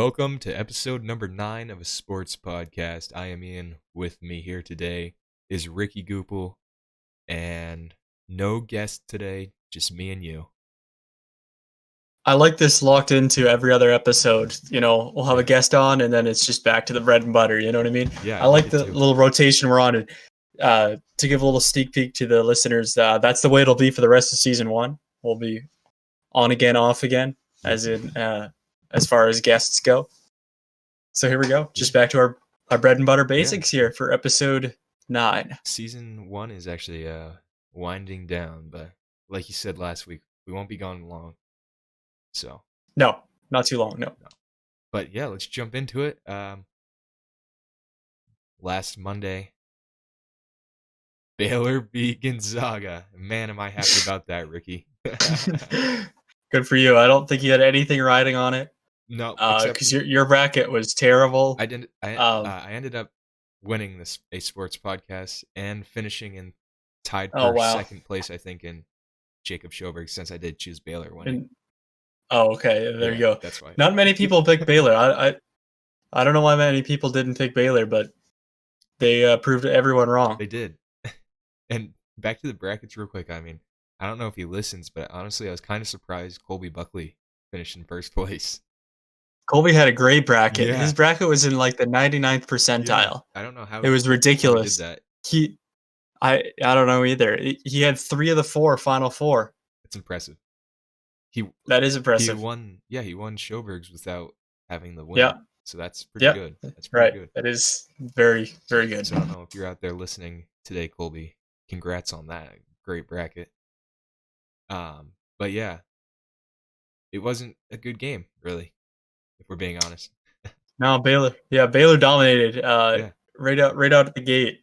Welcome to episode number 9 of a sports podcast. I am Ian. With me here today is Ricky Goopel, and no guest today, just me and you. I like this locked into every other episode. You know, we'll have a guest on, and then it's just back to the bread and butter. You know what I mean? Yeah, I like the little rotation we're on. And to give a little sneak peek to the listeners, that's the way it'll be for the rest of season 1. We'll be on again, off again, as far as guests go. So here we go. Just back to our bread and butter basics here for episode 9. Season 1 is actually winding down, but like you said last week, we won't be gone long. So no, not too long. No. But yeah, let's jump into it. Last Monday, Baylor beat Gonzaga. Man, am I happy about that, Ricky. Good for you. I don't think you had anything riding on it. No, because your bracket was terrible. I ended up winning a sports podcast and finishing in tied for second place, I think, in Jacob Schoberg, since I did choose Baylor winning. Okay. There you go. That's why. Not many people picked Baylor. I don't know why many people didn't pick Baylor, but they proved everyone wrong. They did. And back to the brackets real quick. I mean, I don't know if he listens, but honestly, I was kind of surprised Colby Buckley finished in first place. Colby had a great bracket. Yeah. His bracket was in like the 99th percentile. Yeah. I don't know how it was ridiculous. How he did that. I don't know either. He had 3 of the 4 Final Four. That's impressive. That is impressive. He won Schoberg's without having the win. Yeah. So that's pretty good. That's pretty good. That is very, very good. So I don't know if you're out there listening today, Colby. Congrats on that. Great bracket. But yeah, it wasn't a good game, really, if we're being honest. No, Baylor dominated right out of the gate.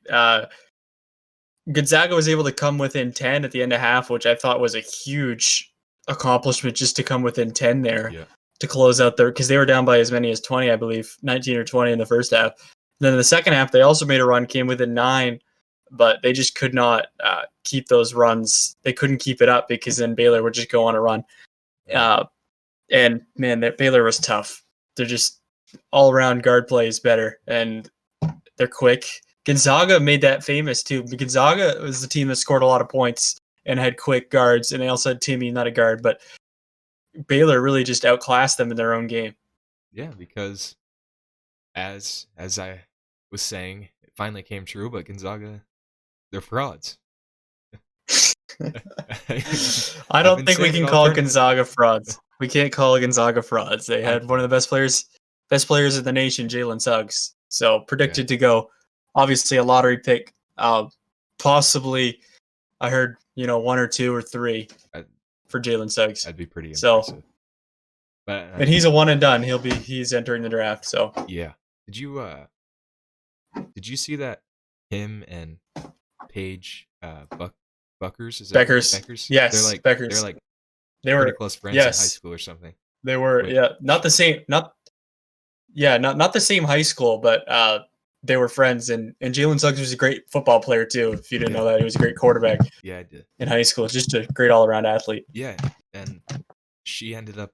Gonzaga was able to come within 10 at the end of half, which I thought was a huge accomplishment, just to come within 10 there to close out there, because they were down by as many as 20, I believe, 19 or 20 in the first half. And then in the second half, they also made a run, came within 9, but they just could not keep those runs. They couldn't keep it up, because then Baylor would just go on a run. And man, Baylor was tough. They're just all-around guard play is better, and they're quick. Gonzaga made that famous too. Gonzaga was the team that scored a lot of points and had quick guards, and they also had Timmy, not a guard, but Baylor really just outclassed them in their own game. Yeah, because as I was saying, it finally came true, but Gonzaga, they're frauds. I don't think we can call Gonzaga frauds. We can't call Gonzaga frauds. They had one of the best players in the nation, Jalen Suggs. So predicted to go, obviously a lottery pick. Possibly, I heard 1 or 2 or 3 for Jalen Suggs. That'd be pretty impressive. But and he's a one and done. He's entering the draft. So yeah. Did you see that him and Paige Buckers? Is that Beckers? Beckers? Yes, Beckers. They were pretty close friends in high school or something. They were not the same. Not the same high school, but they were friends. And Jalen Suggs was a great football player too. If you didn't know that, he was a great quarterback. Yeah, I did. In high school, just a great all-around athlete. Yeah, and she ended up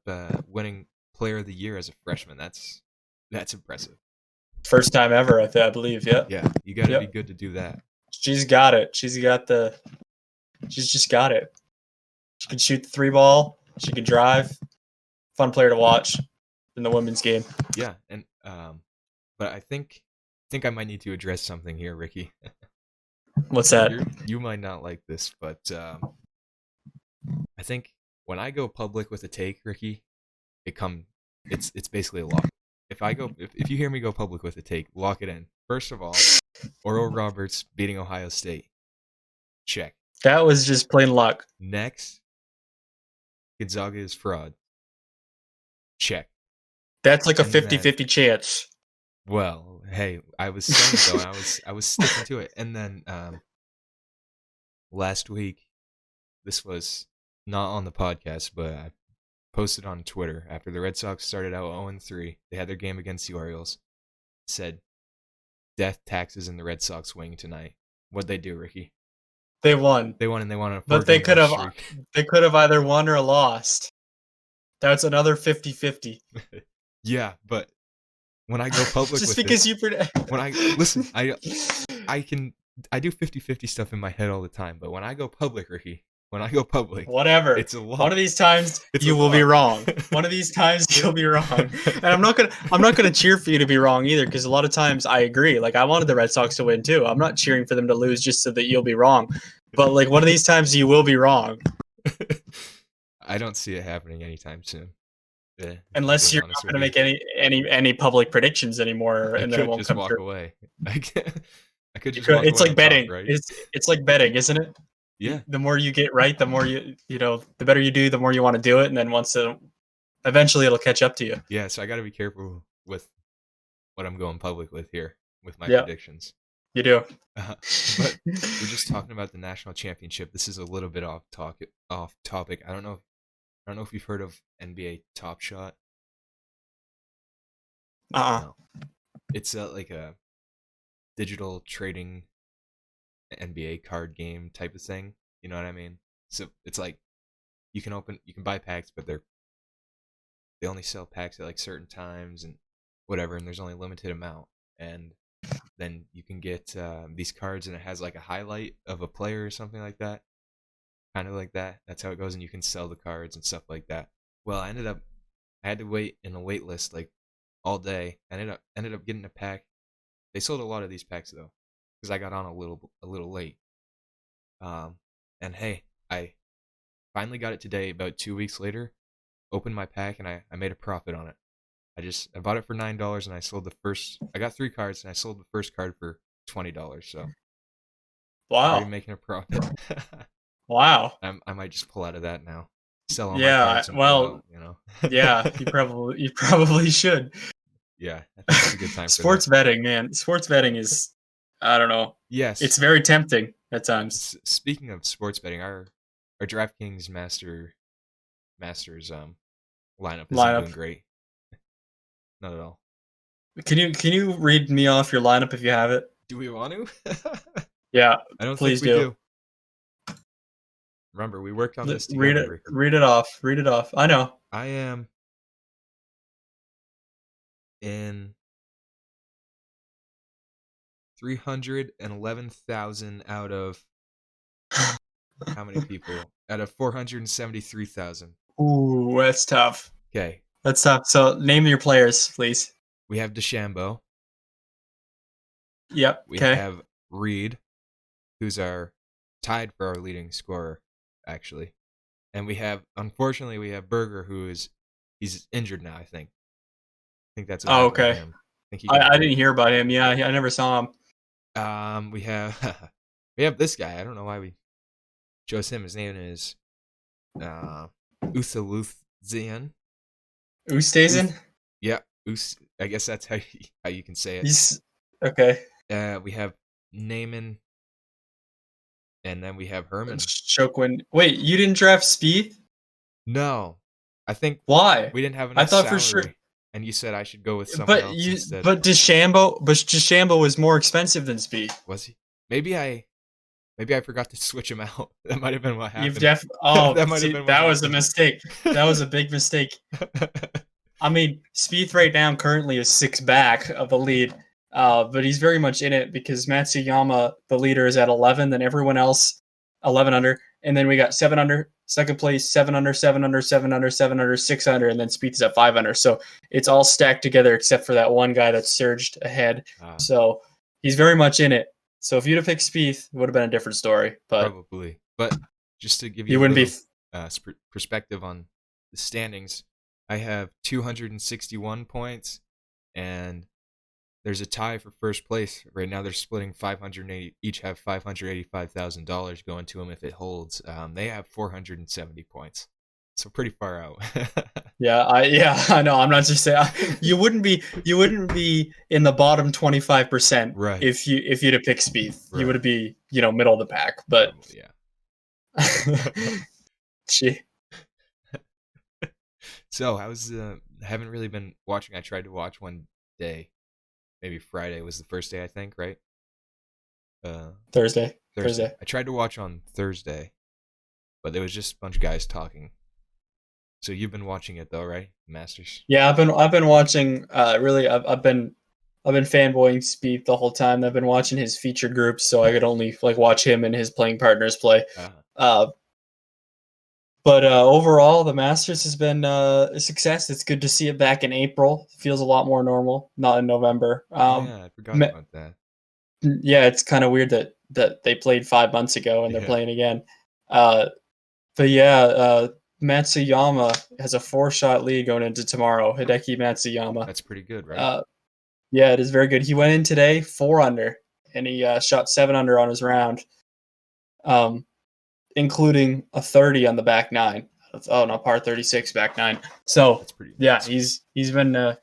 winning Player of the Year as a freshman. That's impressive. First time ever, I believe. Yeah. Yeah, you got to be good to do that. She's got it. She's just got it. She can shoot the 3-ball. She can drive. Fun player to watch in the women's game. Yeah, and but I think I might need to address something here, Ricky. What's that? You might not like this, but I think when I go public with a take, Ricky, it's basically a lock. If you hear me go public with a take, lock it in. First of all, Oral Roberts beating Ohio State. Check. That was just plain luck. Next, Gonzaga is fraud. Check. That's like a 50-50 chance. Well, hey, I was saying though, and I was sticking to it. And then last week, this was not on the podcast, but I posted on Twitter after the Red Sox started out 0-3. They had their game against the Orioles. Said, death taxes in the Red Sox wing tonight. What'd they do, Ricky? They won. They won, and they won a but they could have either won or lost. That's another 50-50. Yeah, but when I go public Just with because it, you when I listen, I do 50-50 stuff in my head all the time, but when I go public, Ricky, when I go public, whatever. it's a lot. One of these times It's you a will be lot. wrong. One of these times you'll be wrong. And I'm not gonna cheer for you to be wrong either, because a lot of times I agree. Like I wanted the Red Sox to win too. I'm not cheering for them to lose just so that you'll be wrong. But like one of these times you will be wrong. I don't see it happening anytime soon. Unless you're not going to make any public predictions anymore, and then it won't come true. Away. I could just walk away. It's like betting, top, right? It's like betting, isn't it? Yeah. The more you get right, the more the better you do, the more you want to do it, and then eventually it'll catch up to you. Yeah, so I got to be careful with what I'm going public with here with my predictions. You do. But we're just talking about the national championship. This is a little bit off topic. I don't know if you've heard of NBA Top Shot. No. It's like a digital trading NBA card game type of thing. You know what I mean? So it's like you can buy packs, but they only sell packs at like certain times and whatever, and there's only a limited amount. And then you can get these cards, and it has like a highlight of a player or something like that. Kind of like that. That's how it goes, and you can sell the cards and stuff like that. Well, I had to wait in a wait list like all day. I ended up getting a pack. They sold a lot of these packs though, because I got on a little late. And hey, I finally got it today. About 2 weeks later, opened my pack, and I made a profit on it. I bought it for $9, and I sold the first. I got 3 cards, and I sold the first card for $20. So, wow, already making a profit. Wow. I might just pull out of that now. Sell all my cards. Well, yeah, you probably should. Yeah, I think it's a good time. Sports betting, man. Sports betting is, I don't know. Yes, it's very tempting at times. Speaking of sports betting, our DraftKings Masters lineup isn't doing great. Not at all. Can you read me off your lineup if you have it? Do we want to? Yeah, I don't please think we do. Remember, we worked on this together. Read it off. Read it off. I know. I am in 311,000 out of how many people? Out of 473,000. Ooh, that's tough. Okay. That's tough. So name your players, please. We have DeChambeau. Yep. We have Reed, who's tied for our leading scorer, actually. And unfortunately, we have Berger, he's injured now, I think. I think that's what okay. Him. I didn't hear about him. Yeah, I never saw him. We have we have this guy. I don't know why we chose him. His name is Uthaluzian. Ustazen? Yeah, I guess that's how you can say it. He's okay. We have Naaman, and then we have Herman. Shokwin. Wait, you didn't draft Spieth? No, I think why? We didn't have enough. I thought for sure. And you said I should go with someone else instead. But DeChambeau was more expensive than Spieth. Was he? Maybe I forgot to switch him out. That might have been what happened. That was a mistake. That was a big mistake. I mean, Spieth right now currently is 6 back of the lead, but he's very much in it because Matsuyama, the leader, is at 11, then everyone else 11 under, and then we got 7 under, second place, 7 under, 7 under, 7 under, 7 under, 6 under, and then Spieth is at 5 under. So it's all stacked together except for that one guy that surged ahead. So he's very much in it. So if you'd have picked Spieth, it would have been a different story. But probably. But just to give you a perspective on the standings, I have 261 points, and there's a tie for first place. Right now they're splitting 580, each have $585,000 going to them if it holds. They have 470 points. So pretty far out. I know. I'm not just saying you wouldn't be in the bottom 25%, right, if you'd have picked Spieth. Right. You would be, middle of the pack, but yeah. Gee. So I haven't really been watching. I tried to watch one day. Maybe Friday was the first day, I think, right? Thursday. I tried to watch on Thursday, but there was just a bunch of guys talking. So you've been watching it though, right? Masters. Yeah, I've been watching. Really, I've been fanboying Spieth the whole time. I've been watching his feature groups, so I could only like watch him and his playing partners play. Uh-huh. But overall, the Masters has been a success. It's good to see it back in April. It feels a lot more normal, not in November. Yeah, I forgot about that. Yeah, it's kind of weird that they played 5 months ago and they're playing again. But yeah, Matsuyama has a 4-shot lead going into tomorrow. Hideki Matsuyama. That's pretty good, right? Yeah, it is very good. He went in today 4 under, and he shot 7 under on his round, including a 30 on the back nine. Oh no, par 36 back nine. So that's pretty nice. He's been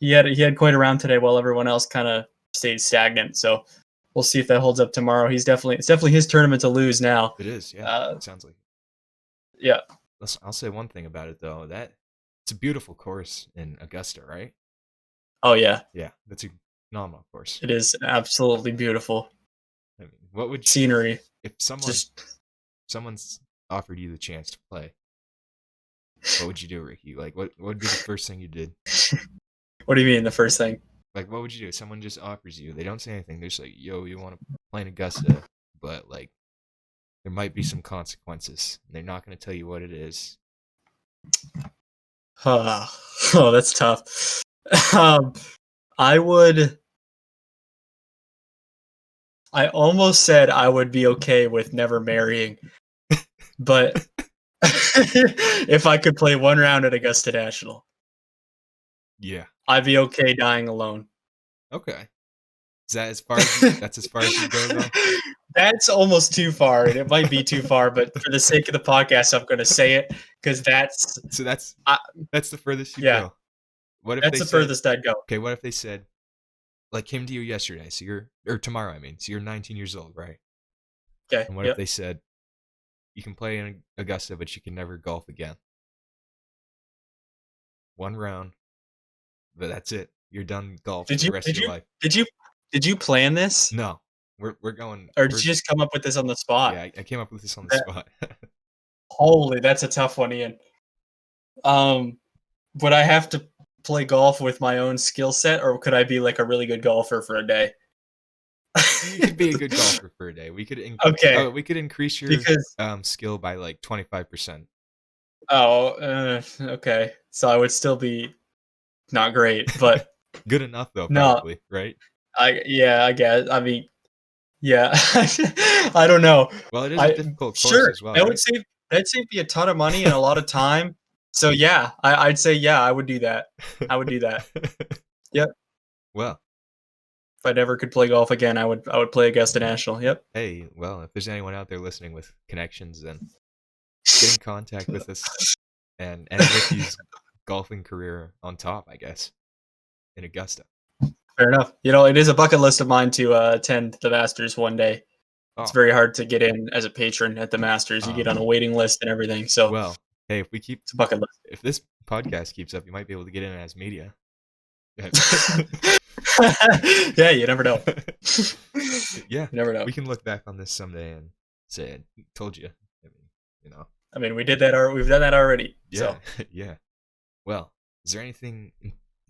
he had quite a round today while everyone else kind of stayed stagnant. So we'll see if that holds up tomorrow. It's definitely his tournament to lose now. It is, yeah. It sounds like it. Yeah. I'll say one thing about it though. That it's a beautiful course in Augusta, right? Oh yeah. Yeah, that's a phenomenal course. It is absolutely beautiful. I mean, what would scenery if someone's offered you the chance to play? What would you do, Ricky? Like, what would be the first thing you did? What do you mean the first thing? Like, what would you do? Someone just offers you. They don't say anything. They're just like, "Yo, you want to play in Augusta?" But like, there might be some consequences. They're not going to tell you what it is. Oh, that's tough. I almost said I would be okay with never marrying, but if I could play one round at Augusta National, yeah, I'd be okay dying alone. Okay, is that as far as that's as far as you go though? That's almost too far, and it might be too far, but for the sake of the podcast, I'm going to say it because that's the furthest you go. What if that's the furthest I'd go? Okay, what if they said, like, came to you yesterday, or tomorrow, I mean, so you're 19 years old, right? Okay. And what if they said, you can play in Augusta, but you can never golf again? One round, but that's it. You're done golf for the rest of your life. Did you plan this? No. We're going. Or did you just come up with this on the spot? Yeah, I came up with this on the spot. Holy, that's a tough one, Ian. Would I have to play golf with my own skill set, or could I be like a really good golfer for a day? You could be a good golfer for a day. We could we could increase your skill by like 25%. Oh, okay. So I would still be not great, but good enough though, probably, right? I guess. I mean, yeah. I don't know. Well, it is a difficult course as well. That'd save me a ton of money and a lot of time. So yeah, I'd say yeah, I would do that. Yep. Well, if I never could play golf again, I would play Augusta National. Yep. Hey, well, if there's anyone out there listening with connections, then get in contact with us and Ricky's golfing career on top, I guess, in Augusta. Fair enough. It is a bucket list of mine to attend the Masters one day. It's very hard to get in as a patron at the Masters. You get on a waiting list and everything. So, well, hey, if it's a bucket list. If this podcast keeps up, you might be able to get in as media. Yeah, you never know. Yeah, you never know. We can look back on this someday and say, "I told you." I mean, we did that. We've done that already. Yeah, so. Yeah. Well, is there anything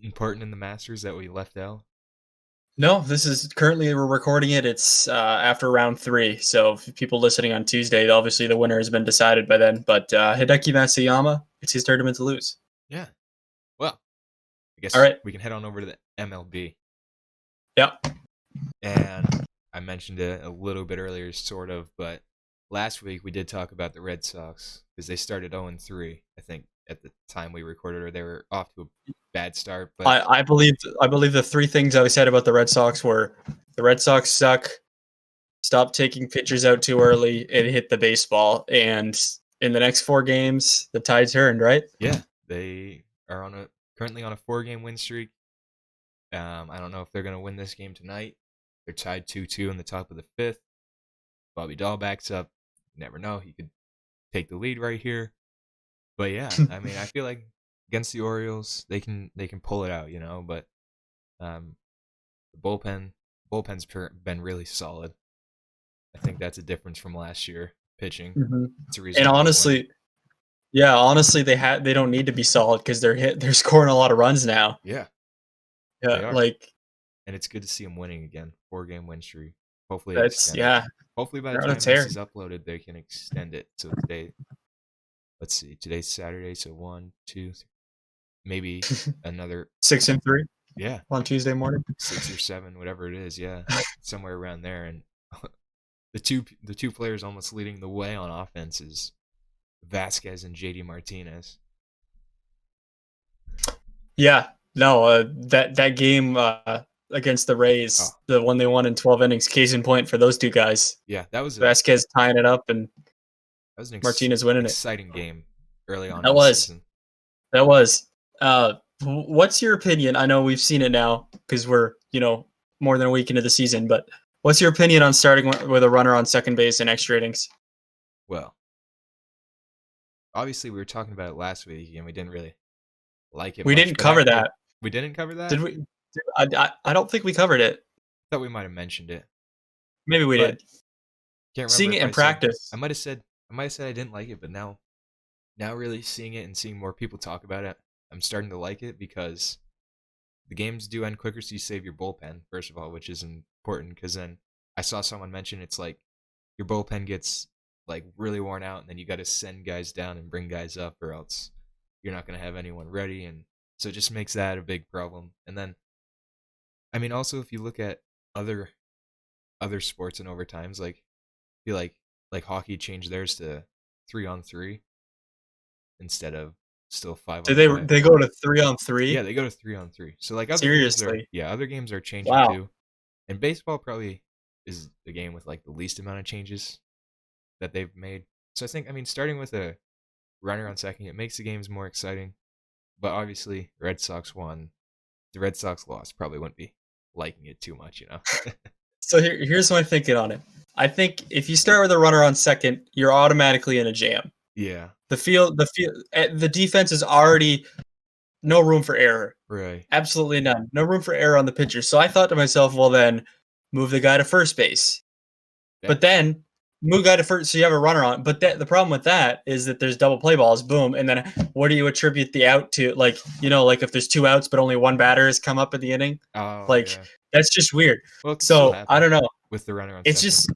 important in the Masters that we left out? No, this is currently we're recording it. It's after round 3. So if people listening on Tuesday, obviously the winner has been decided by then. But Hideki Matsuyama, it's his tournament to lose. Yeah. Well, I guess we can head on over to the MLB. Yeah. And I mentioned it a little bit earlier, sort of, but last week we did talk about the Red Sox because they started 0-3, I think, at the time we recorded, or they were off to a bad start. But I believe the 3 things I said about the Red Sox were the Red Sox suck, stop taking pitchers out too early, and hit the baseball. And in the next 4 games, the tide turned, right? Yeah, they are currently on a 4-game win streak. I don't know if they're going to win this game tonight. They're tied 2-2 in the top of the 5th. Bobby Dahl backs up. You never know. He could take the lead right here. But yeah, I mean, I feel like against the Orioles, they can pull it out, But the bullpen's been really solid. I think that's a difference from last year pitching. Mm-hmm. It's a reason. And honestly, Yeah, honestly, they don't need to be solid because they're scoring a lot of runs now. Yeah, Yeah, they are. like And it's good to see them winning again. 4-game win streak. Hopefully that's extend it. yeah, Hopefully by the they're on a time this tear. is uploaded, they can extend it. So today, let's see, today's Saturday, so 1, 2, maybe another, 6-3 yeah, on Tuesday morning. 6 or 7, whatever it is, yeah, somewhere around there. And the two players almost leading the way on offense is Vasquez and JD Martinez. Yeah, no, that game against the Oh, Rays, the one they won in 12 innings, case in point for those two guys. yeah, Vasquez tying it up and that was an Martinez winning it. exciting game early on in That the was season. that was. What's your opinion? I know we've seen it now because we're more than a week into the season, but what's your opinion on starting with a runner on second base in extra innings? Well, obviously we were talking about it last week and we didn't really like it We much. didn't But cover after that, we didn't cover that, did we? I don't think we covered it. I thought we might have mentioned it, Maybe we but did. can't remember Seeing it if in I said practice. I might have said I didn't like it, but now really seeing it and seeing more people talk about it, I'm starting to like it because the games do end quicker, so you save your bullpen first of all, which is important. Because then I saw someone mention it's like your bullpen gets like really worn out, and then you got to send guys down and bring guys up, or else you're not going to have anyone ready, and so it just makes that a big problem. And then, I mean, also if you look at other sports and overtimes, like I feel like hockey changed theirs to 3-on-3 instead of still five Did on five. they go to 3 on Yeah, 3? they go to 3-on-3. So like Seriously? other games are changing Wow. too. And baseball probably is the game with like the least amount of changes that they've made. So I think, I mean, starting with a runner on second, it makes the games more exciting. But obviously, Red Sox won. The Red Sox lost. Probably wouldn't be liking it too much, you know. So here's my thinking on it. I think if you start with a runner on second, you're automatically in a jam. Yeah. The defense is already no room for error. Right. Absolutely none. No room for error on the pitcher. So I thought to myself, well then, move the guy to first base. Yeah. But then move guy to first, so you have a runner on. But the problem with that is that there's double play balls, boom, and then what do you attribute the out to? Like like if there's 2 outs but only one batter has come up in the inning, Oh like yeah. that's just weird. Well, it could still So I happen don't know. with the runner on It's second. just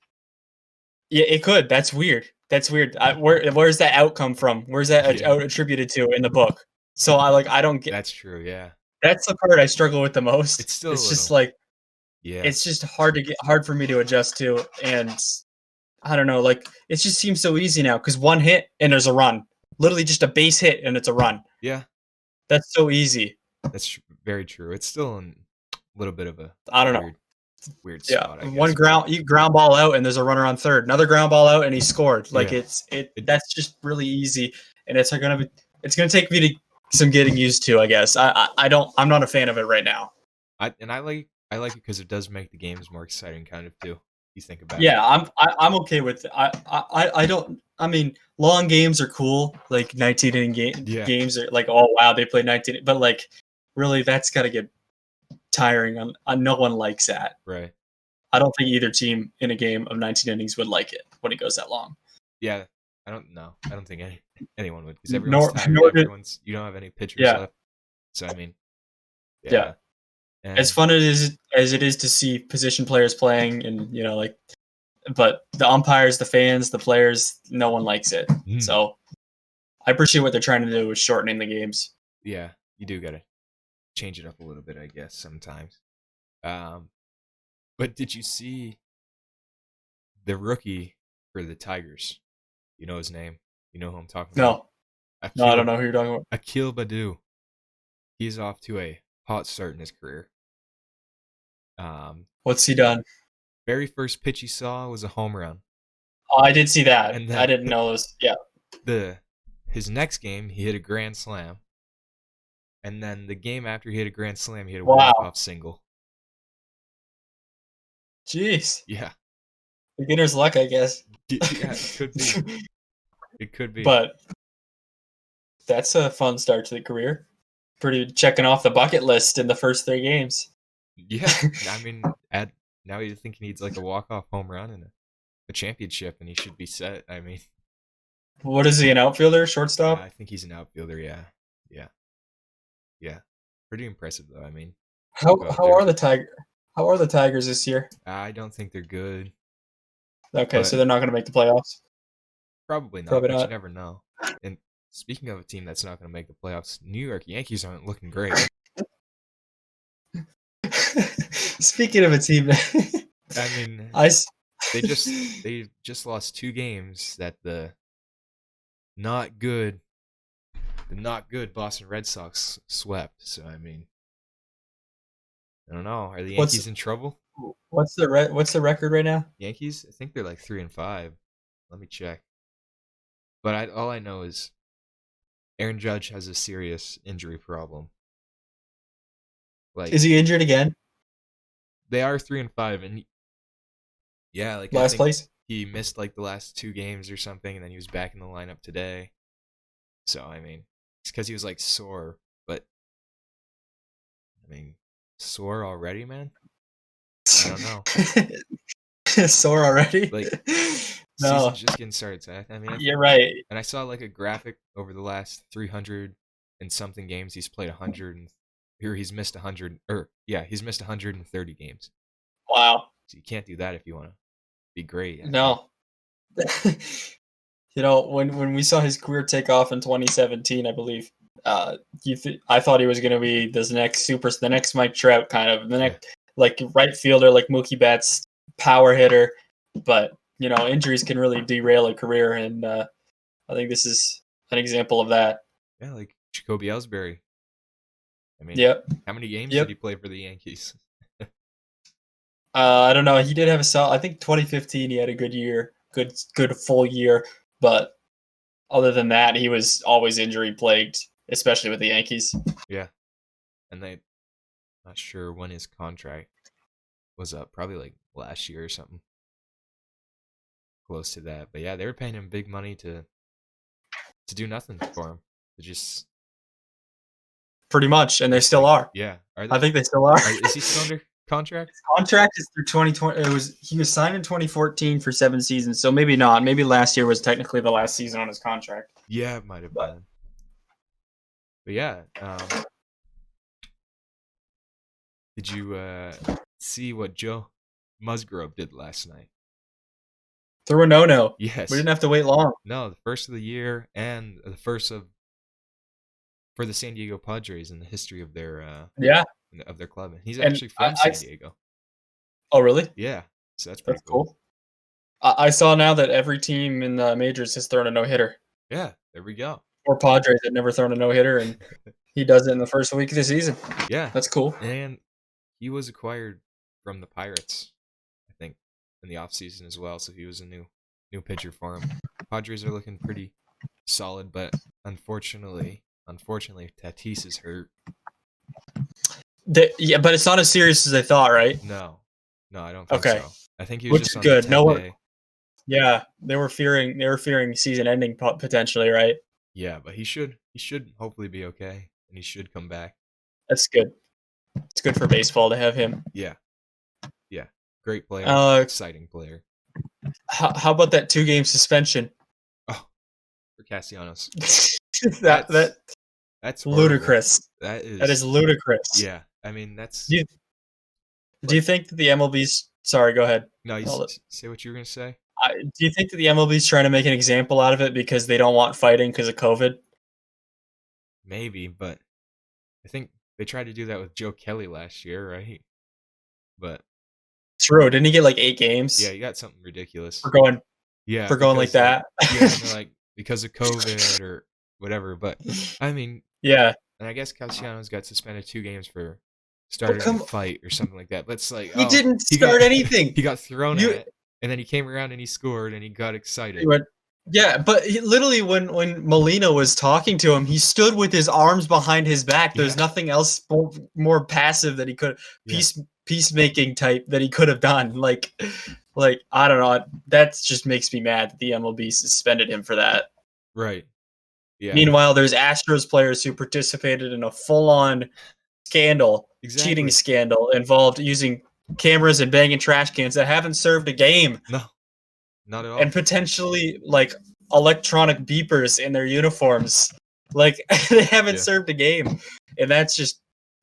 yeah, it could. That's weird. That's weird. Where's that out come from? Where's that out attributed to in the book? So I don't get. That's true. Yeah. That's the part I struggle with the most. It's still a It's just little. like Yeah. it's just hard for me to adjust to, and I don't know. Like it just seems so easy now because one hit and there's a run. Literally just a base hit and it's a run. Yeah. That's so easy. That's very true. It's still a little bit of a I don't know. weird Yeah, spot, I one guess. But ground ball out and there's a runner on third. Another ground ball out and he scored. Like yeah. that's just really easy, and it's gonna take me to some getting used to. I guess I'm not a fan of it right now. I like it because it does make the games more exciting, kind of too. You think about it. Yeah, I'm okay with it. I don't. I mean, long games are cool. Like 19 inning games are like, oh wow, they played 19. But like, really, that's got to get tiring. No one likes that. Right. I don't think either team in a game of 19 innings would like it when it goes that long. Yeah, I don't know. I don't think anyone would, because everyone's tired. You don't have any pitchers left. So I mean, yeah. As fun as it is to see position players playing, and but the umpires, the fans, the players, no one likes it. So I appreciate what they're trying to do with shortening the games. Yeah, you do gotta change it up a little bit, I guess, sometimes. But did you see the rookie for the Tigers? You know his name? You know who I'm talking about? No, I don't know who you're talking about. Akil Baddoo. He's off to a hot start in his career. What's he done? Very first pitch he saw was a home run. Oh, I did see that. And then, I didn't know this. Yeah. His next game, he hit a grand slam. And then the game after he hit a grand slam, he hit a walk-off single. Jeez. Yeah. Beginner's luck, I guess. Yeah, it could be. It could be. But that's a fun start to the career. Pretty checking off the bucket list in the first 3 games. Yeah. I mean, now you think he needs like a walk-off home run and a championship, and he should be set. I mean, What is he, an outfielder, shortstop? I think he's an outfielder. Yeah. Pretty impressive though. I mean, How go out how there. are the Tigers this year? I don't think they're good, Okay, but so they're not going to make the playoffs. probably not. Probably But you not. never know. And speaking of a team that's not going to make the playoffs, New York Yankees aren't looking great. Speaking of a team, I mean, I s- they just lost 2 games that not good the not good Boston Red Sox swept. So I mean, I don't know. Are the what's Yankees in trouble? what's the record right now? Yankees? I think they're like 3-5. Let me check. But all I know is Aaron Judge has a serious injury problem. Like Is he injured again? they are 3-5, and yeah, like I Last think place? he missed like the last 2 games or something, and then he was back in the lineup today. So I mean, it's because he was like sore. But I mean, sore already, man. I don't know. Sore already? Like No, season's just getting started. So I mean, you're right. and I saw like a graphic over the last 300 and something games. He's played 100 and here he's missed 100 or yeah, he's missed 130 games. Wow. So you can't do that if you want to be great. I mean, No. When we saw his career take off in 2017, I believe, I thought he was going to be the next Mike Trout, kind of the next like right fielder, like Mookie Betts, power hitter. But injuries can really derail a career, and I think this is an example of that. yeah, like Jacoby Ellsbury. I mean, Yep. how many games Yep. did he play for the Yankees? I don't know. He did have I think 2015 he had a good year, good full year, but other than that, he was always injury plagued, especially with the Yankees. Yeah, and they not sure when his contract was up. Probably like last year or something, close to that. But yeah, they were paying him big money to do nothing for him. To just Pretty much, and they still like, are. yeah. Are I they? think they still are. Is he still under contract? His contract is through 2020. He was signed in 2014 for 7 seasons, so maybe not. Maybe last year was technically the last season on his contract. Yeah, it might have been. But yeah, did you see what Joe Musgrove did last night? Through a no-no. Yes. We didn't have to wait long. No, the first of the year and the first for the San Diego Padres in the history of their club. And he's actually from San Diego. Oh, really? Yeah, so that's pretty cool. I saw now that every team in the majors has thrown a no-hitter. Yeah, there we go. Or Padres had never thrown a no-hitter, and he does it in the first week of the season. Yeah, that's cool. And he was acquired from the Pirates, I think, in the offseason as well. So he was a new pitcher for him. Padres are looking pretty solid, but unfortunately, Tatis is hurt. Yeah, but it's not as serious as they thought, right? No, I don't think so. I think he was just on good. The 10-day. Yeah, they were fearing season ending potentially, right? Yeah, but he should hopefully be okay, and he should come back. That's good. It's good for baseball to have him. Yeah, great player, exciting player. How about that 2-game suspension? Oh, for Castellanos. That's ludicrous. That is ludicrous. Yeah, I mean that's. Do you think that the MLB's? Sorry, go ahead. No, you say what you were gonna say. Do you think that the MLB's trying to make an example out of it because they don't want fighting because of COVID? Maybe, but I think they tried to do that with Joe Kelly last year, right? But true, didn't he get like 8 games? Yeah, he got something ridiculous for going. Yeah, for going like that. Like because of COVID or whatever. But I mean, yeah. And I guess Castellanos got suspended 2 games for starting a fight or something like that. But it's like he didn't start anything. He got thrown at it, and then he came around and he scored and he got excited. He went, yeah, but literally when Molina was talking to him, he stood with his arms behind his back. There's nothing else more passive that he could peacemaking type that he could have done. Like I don't know. That just makes me mad that the MLB suspended him for that. Right. Yeah. Meanwhile, there's Astros players who participated in a full-on scandal, cheating scandal, involved using cameras and banging trash cans that haven't served a game. No, not at all. And potentially, like, electronic beepers in their uniforms. Like they haven't served a game, and that's just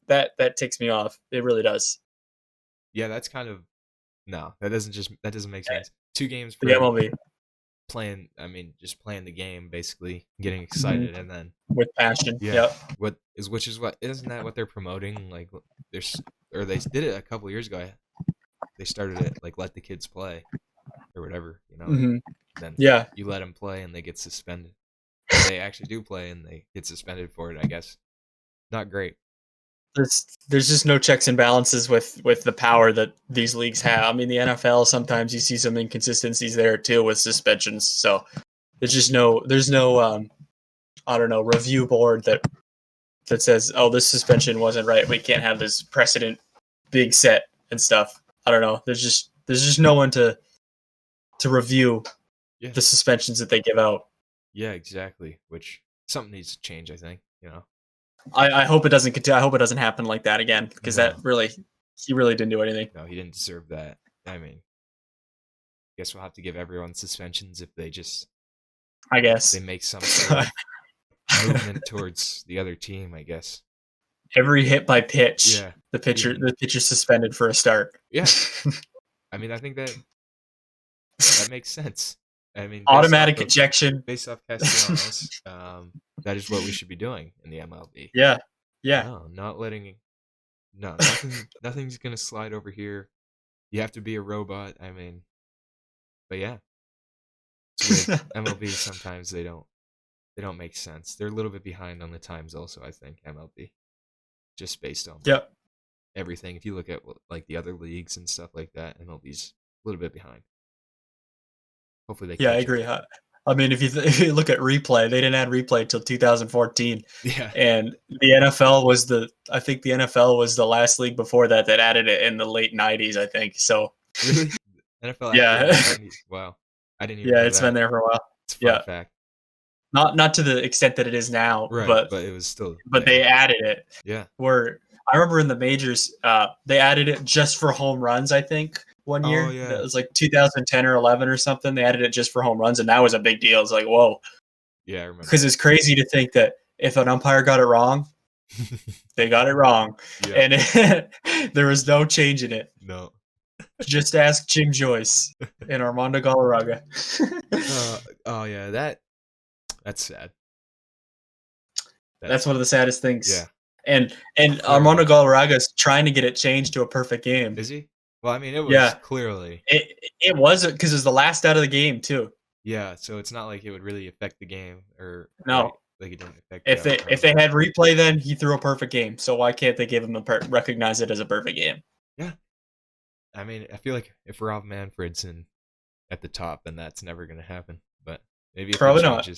that ticks me off. It really does. Yeah, that's kind of that doesn't make sense. 2 games The for MLB playing. I mean, just playing the game, basically getting excited, and then with passion. Yeah. Isn't that what they're promoting? Like they did it a couple years ago. They started it like let the kids play or whatever, Then you let them play and they get suspended. Or they actually do play and they get suspended for it, I guess. Not great. There's just no checks and balances with the power that these leagues have. I mean, the NFL, sometimes you see some inconsistencies there too with suspensions. So there's no I don't know, review board that says, oh, this suspension wasn't right. We can't have this precedent big set and stuff. I don't know. There's just no one to review the suspensions that they give out. Yeah, exactly. Which something needs to change, I think. I hope it doesn't continue. I hope it doesn't happen like that again, because he really didn't do anything. No, he didn't deserve that. I mean, I guess we'll have to give everyone suspensions if they just. I guess they make some sort of movement towards the other team. I guess every hit by pitch, the pitcher's suspended for a start. Yeah, I mean, I think that makes sense. I mean, automatic ejection based off Castellanos. That is what we should be doing in the MLB. Yeah. No, not letting. No, nothing's gonna slide over here. You have to be a robot. I mean, but yeah, it's weird. MLB sometimes they don't make sense. They're a little bit behind on the times. Also, I think MLB, just based on everything. If you look at like the other leagues and stuff like that, MLB's a little bit behind. Hopefully they. Yeah, I agree. I mean, if you look at replay, they didn't add replay until 2014. Yeah. And the NFL was the last league before that added it in the late 90s, I think. So really? NFL Wow. I didn't even know it's been there for a while. It's a fun fact. Not to the extent that it is now, right, but it was still they added it. Yeah. Where I remember in the majors, they added it just for home runs, I think. One year, it was like 2010 or 11 or something. They added it just for home runs, and that was a big deal. It's like, whoa. Yeah, I remember. Because it's crazy to think that if an umpire got it wrong, they got it wrong, and there was no change in it. No. Just ask Jim Joyce and Armando Galarraga. Oh yeah, that's sad. That's one of the saddest things. Yeah. And Armando Galarraga's trying to get it changed to a perfect game. Is he? Well, I mean, it was clearly. It was because it was the last out of the game too. Yeah, so it's not like it would really affect the game, or no, like it didn't affect. If they had replay, then he threw a perfect game. So why can't they give him recognize it as a perfect game? Yeah, I mean, I feel like if Rob Manfred's at the top, then that's never going to happen. But maybe if probably not.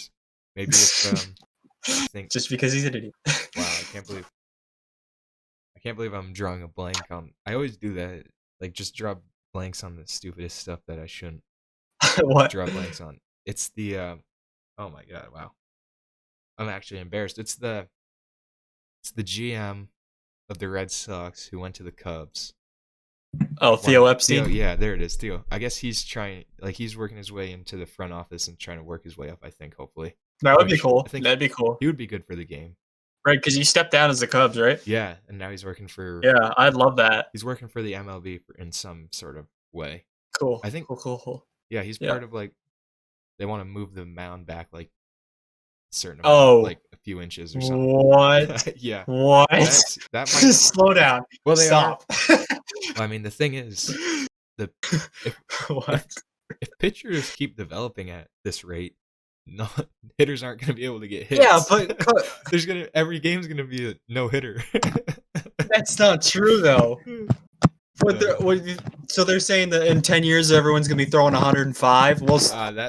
Maybe if I think just because he's an idiot. Wow, I can't believe I'm drawing a blank on. I always do that. Like, just draw blanks on the stupidest stuff that I shouldn't draw blanks on. It's the, oh my god, wow. I'm actually embarrassed. It's the GM of the Red Sox who went to the Cubs. Oh, Theo Epstein? Yeah, there it is, Theo. I guess he's working his way into the front office and trying to work his way up, I think, hopefully. That would be cool. That'd be cool. He would be good for the game. Right, because he stepped down as the Cubs, right? Yeah, and now he's working for. Yeah, I'd love that. He's working for the MLB in some sort of way. Cool. I think. Cool. Yeah, he's part of like. They want to move the mound back like a certain amount, like a few inches or something. What? Yeah. What? That might just slow down. Well, stop. Well, I mean, the thing is, what? If pitchers keep developing at this rate, no hitters aren't going to be able to get hits. Yeah, but every game's going to be a no hitter. That's not true though. So they're saying that in 10 years everyone's gonna be throwing 105. Well,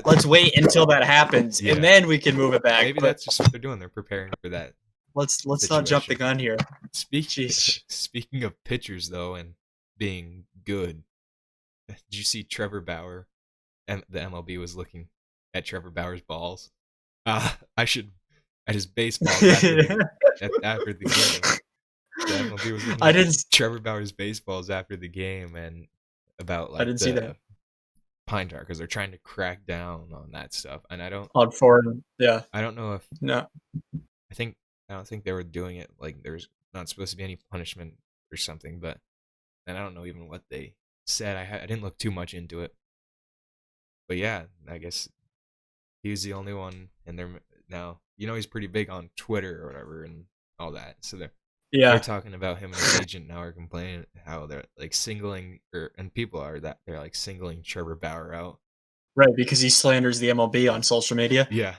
let's wait until that happens, and then we can move it back. Maybe that's just what they're doing. They're preparing for that. Let's not jump the gun here. Speaking of pitchers though, and being good, did you see Trevor Bauer? And the MLB was looking at Trevor Bauer's balls. At his baseball after the game. The MLB was looking at Trevor Bauer's baseballs after the game, and about like I didn't see that Pine Tar because they're trying to crack down on that stuff. And I don't On foreign, yeah, know if no, I think I don't think they were doing it like there's not supposed to be any punishment or something, but and I don't know even what they said. I didn't look too much into it, but yeah, I guess he was the only one, and they're now he's pretty big on Twitter or whatever and all that. So they're yeah, talking about him and his agent now are complaining how they're like singling and people are that they're like singling Trevor Bauer out. right, because he slanders the MLB on social media. Yeah,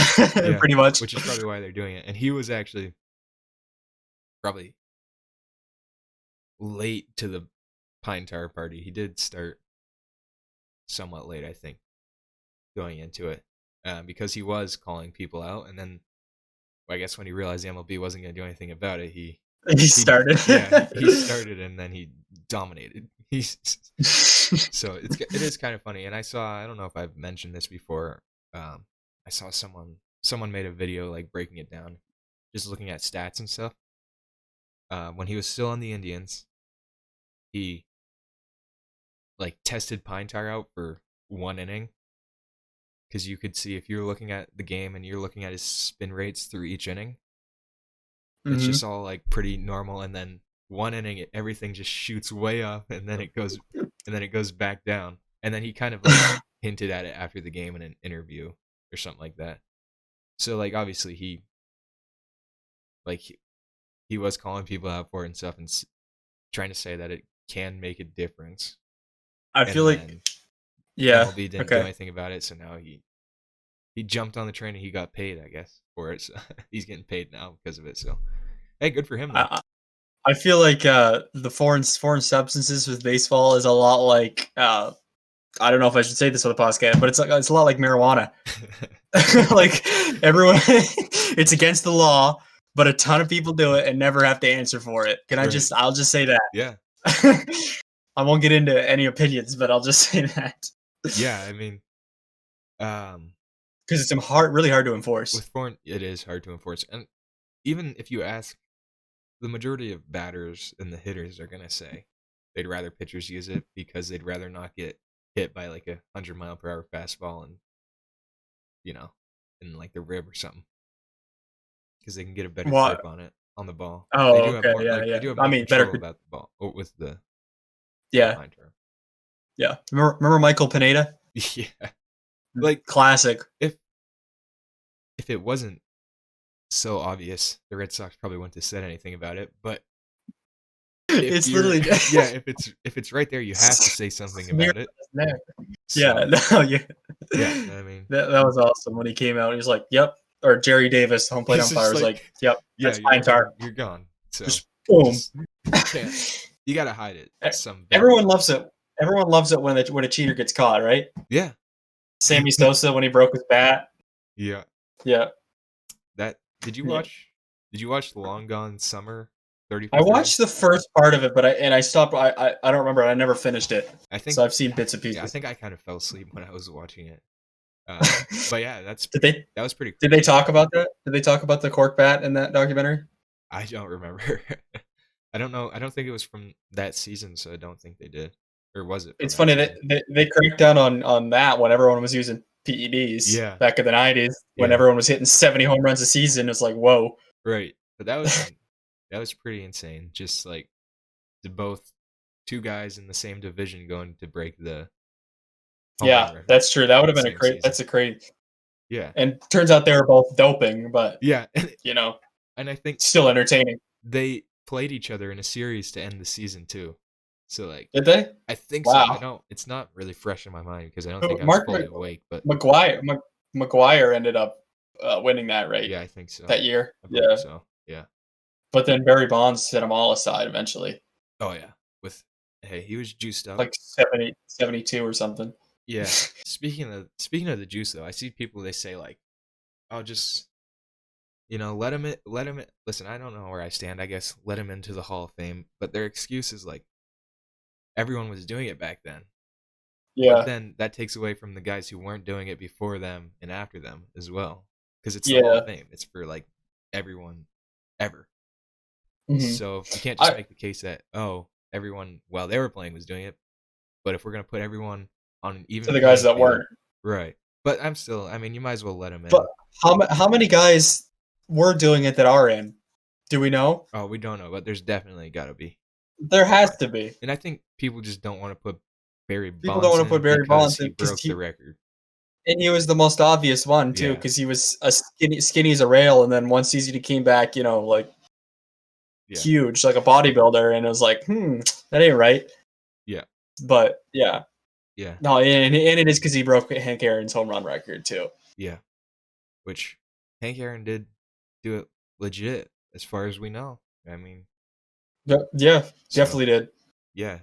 yeah, Pretty much. which is probably why they're doing it. And he was actually probably late to the Pine Tar party. He did start somewhat late, I think, going into it, because he was calling people out, and then I guess when he realized the MLB wasn't going to do anything about it, he started. Yeah, he started, and then he dominated. So it is kind of funny. And I don't know if I've mentioned this before. I saw someone made a video like breaking it down, just looking at stats and stuff. When he was still on the Indians, he like tested Pine Tar out for 1 inning, because you could see if you're looking at the game and you're looking at his spin rates through each inning, it's just all like pretty normal, and then 1 inning everything just shoots way up, and then it goes back down. And then he kind of like hinted at it after the game in an interview or something like that. So like obviously he was calling people out for it and stuff, and trying to say that it can make a difference. I feel like, yeah, MLB didn't do anything about it, so now he jumped on the train and he got paid, I guess, for it. So he's getting paid now because of it. So hey, good for him though. I feel like the foreign substances with baseball is a lot like I don't know if I should say this on the podcast, but it's a lot like marijuana. Like everyone, it's against the law, but a ton of people do it and never have to answer for it. I'll just say that. Yeah. I won't get into any opinions, but I'll just say that. Yeah, I mean, because it's really hard to enforce. With foreign, it is hard to enforce, and even if you ask, the majority of batters and the hitters are gonna say they'd rather pitchers use it because they'd rather not get hit by like 100-mile-per-hour fastball and in like the rib or something, because they can get a better grip on the ball. Oh, they do okay, have more, yeah. They do have more control about the ball with the yeah. Yeah, remember Michael Pineda? Yeah, like classic. If it wasn't so obvious, the Red Sox probably wouldn't have said anything about it. But it's literally yeah. If it's right there, you have to say something about it. So, yeah. I mean, that was awesome when he came out. He was like, "Yep." Or Jerry Davis, home plate umpire, was like, "Yep, that's Pine Tar. You're gone." So just boom. You gotta hide it. Everyone loves it. Everyone loves it when a cheater gets caught, right? Yeah. Sammy Sosa when he broke his bat. Yeah. Yeah. Did you watch the Long Gone Summer 30? I watched the first part of it, but I stopped. I don't remember. I never finished it. So I've seen bits and pieces. Yeah, I think I kind of fell asleep when I was watching it. But yeah, that was pretty cool. Did they talk about that? Did they talk about the cork bat in that documentary? I don't remember. I don't know. I don't think it was from that season, so I don't think they did. Or was it? It's funny that they cracked down on that when everyone was using PEDs back in the 90s, when everyone was hitting 70 home runs a season. It's like, whoa. Right. But that was pretty insane. Just like two guys in the same division going to break the that's true. That would have been that's a crazy. Yeah. And turns out they were both doping, but yeah, and I think still entertaining. They played each other in a series to end the season too. So like, did they? I think so. I don't. It's not really fresh in my mind because I don't think I was fully awake. But McGuire ended up winning that, right? Yeah, I think so. That year, So yeah. But then Barry Bonds set them all aside eventually. Oh yeah, he was juiced up, like 72 or something. Yeah. Speaking of the juice though, I see people, they say like, "Oh, just let him in, Listen, I don't know where I stand. I guess let him into the Hall of Fame." But their excuse is like, everyone was doing it back then. Yeah. But then that takes away from the guys who weren't doing it before them and after them as well, because it's the Hall of Fame. It's for like everyone ever. Mm-hmm. So you can't just make the case that everyone while they were playing was doing it. But if we're gonna put everyone on an even to the guys playing that field. weren't. Right. But you might as well let him in. But how many guys were doing it that are in? Do we know? Oh, we don't know, but there's definitely got to be. There has to be. And I think people just don't want to put Barry People don't want to Bonds put in Barry because Bonds in he broke the record. and he was the most obvious one too, Yeah. because he was a skinny as a rail, and then one season he came back, huge, like a bodybuilder, and it was like, that ain't right. Yeah. But yeah. Yeah. No, and it is because he broke Hank Aaron's home run record too. Yeah. Which Hank Aaron did do it legit, as far as we know. I mean. Yeah, definitely did. Yeah.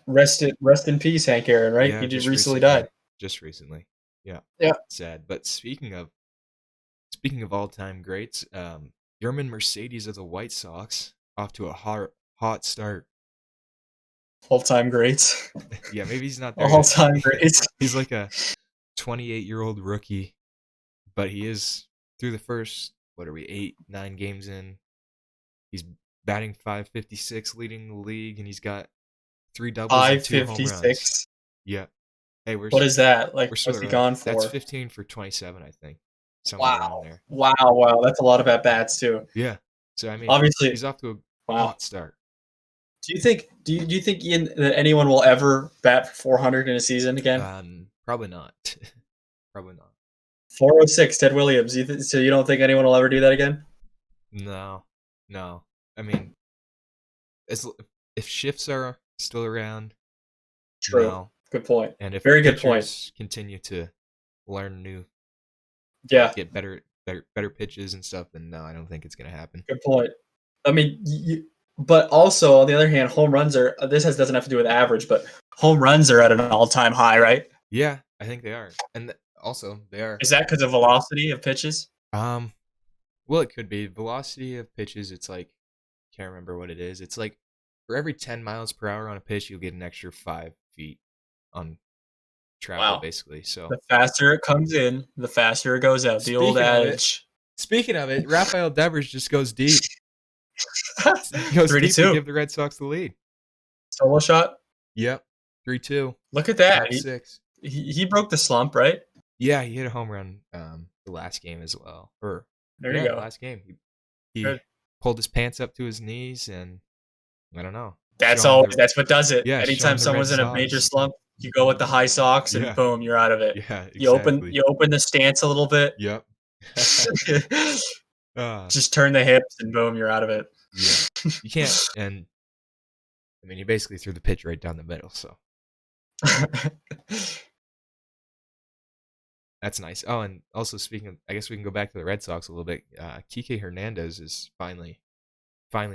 Rest in peace, Hank Aaron. Right? Yeah, he just recently died. Just recently. Yeah. Yeah. Sad. But speaking of all-time greats, Yerman Mercedes of the White Sox off to a hot start. All-time greats. Yeah, maybe he's not there. All-time greats. He's like a 28-year-old rookie, but he is through the first 8-9 games in. He's batting .556, leading the league, and he's got 3 doubles and 2 home runs. Yeah. Hey, what is that? Like, what's he gone for? That's 15 for 27, I think. Somewhere around there. Wow. That's a lot of at-bats, too. Yeah. So, I mean, obviously, he's off to a hot start. Do you think Ian, that anyone will ever bat for 400 in a season again? Probably not. Probably not. 406, Ted Williams. So you don't think anyone will ever do that again? No. I mean, if shifts are still around. True. No. Good point. And if very good point. Continue to learn new, get better pitches and stuff, then no, I don't think it's gonna happen. Good point. I mean, but also on the other hand, home runs are. Doesn't have to do with average, but home runs are at an all-time high, right? Yeah, I think they are, and also they are. Is that because of velocity of pitches? Well, it could be velocity of pitches. It's like, can't remember what it is. It's like for every 10 miles per hour on a pitch, you'll get an extra 5 feet on travel, basically. So the faster it comes in, the faster it goes out. The old adage. Speaking of it, Rafael Devers just goes deep. Goes 3-2 to give the Red Sox the lead. Solo shot. Yep, 3-2. Look at that. 5-6. He broke the slump, right? Yeah, he hit a home run the last game as well. There you go. The last game, he pulled his pants up to his knees, and I don't know. That's what does it. Yeah, anytime someone's in a major slump, you go with the high socks, and boom, you're out of it. Yeah, exactly. You open the stance a little bit. Yep. Just turn the hips, and boom, you're out of it. Yeah, you can't. And I mean, he basically threw the pitch right down the middle. So that's nice. Oh, and also speaking of, I guess we can go back to the Red Sox a little bit. Kike Hernandez is finally